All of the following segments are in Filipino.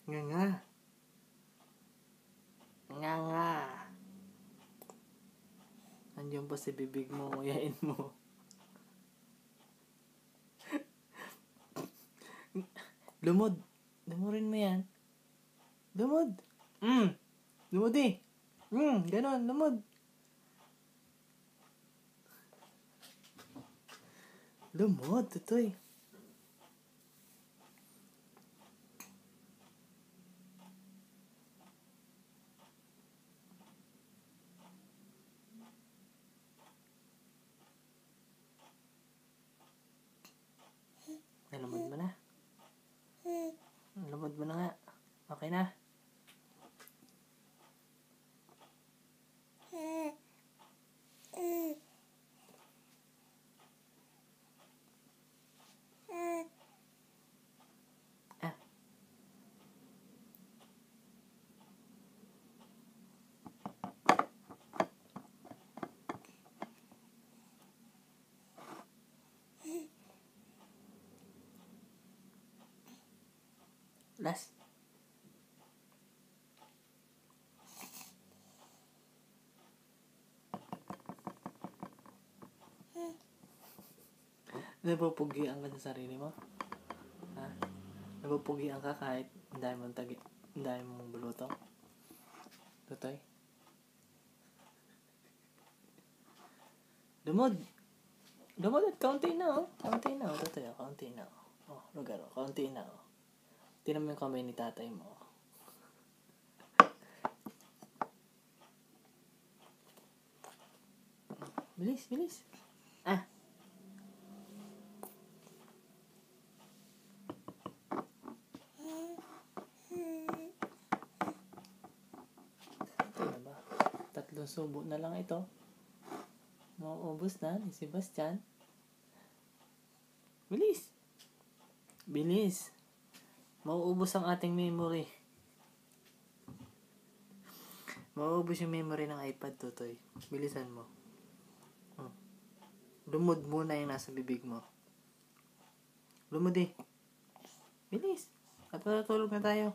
Nga nga. Nga nga. Andiyan pa sa bibig mo, nguyain mo. Lumod. Lumurin mo yan. Lumod. Lumod eh. Ganon, lumod. Lumod, tutoy. Lumod mo na. Lumod mo na nga. Okay na. Last. Napupugian ka sa sarili mo? Ha? Napupugian ka kahit dahil mong bulutong? Tutoy? Lumod! Lumod at kaunti na oh. Kaunti na oh. Tutoy oh. Kaunti na oh. Oh, lugar oh. Kaunti na oh. Tinan mo yung kamay ni tatay mo. Bilis, bilis. Ito na ba? 3 subo na lang ito. Mauubos na ni Sebastian. Bilis. Bilis. Mauubos ang ating memory. Mauubos yung memory ng iPad, Tutoy. Bilisan mo. Lumod muna yung nasa bibig mo. Lumod eh. Bilis. At matutulog na tayo.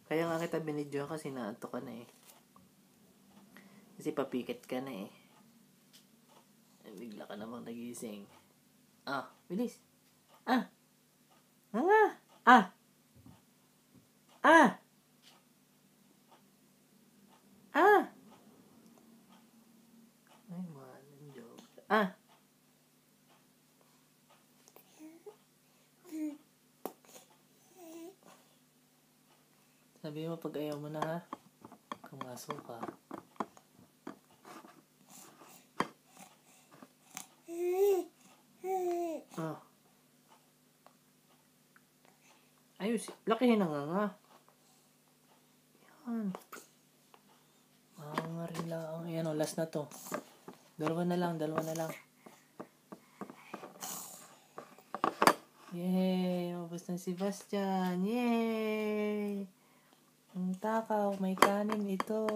Kaya nga kita binidyo kasi naantok ka na eh. Kasi papikit ka na eh. Bigla ka namang nagising. Bilis. Ay, man, joke. Sabi mo pag ayaw mo na ha. Kumaso ka. Ayos, lakihin na nga. Yan. Nga rin lang. Ayan o, last na to. Dalawa na lang. Yay! Mabos na si Sebastian. Yay! Ang takaw, may kanin ito.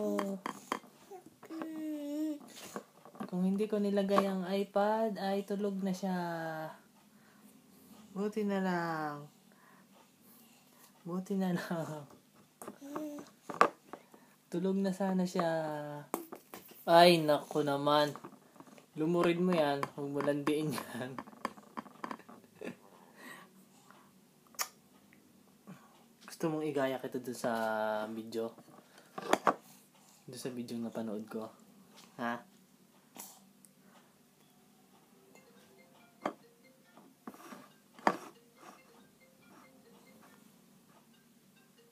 Kung hindi ko nilagay ang iPad, ay tulog na siya. Buti na lang. Tulog na sana siya. Ay, naku naman. Lumurin mo yan. Huwag mo landiin yan. Gusto mong igaya kita dun sa video? Dun sa video na panood ko? Ha?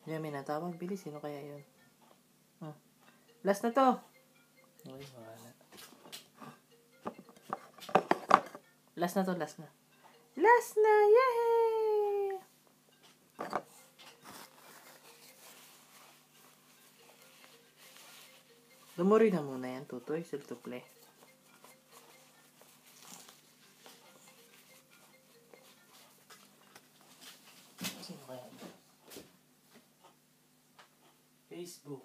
Yan, may natawag. Bilis. Sino kaya yun? Last na to. Uy, wala. Last na. Yay! Lumuri na muna yan, Tutoy. Still to play. Sino kaya yun? Facebook.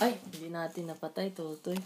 Ay, hindi natin napatay, Tutoy.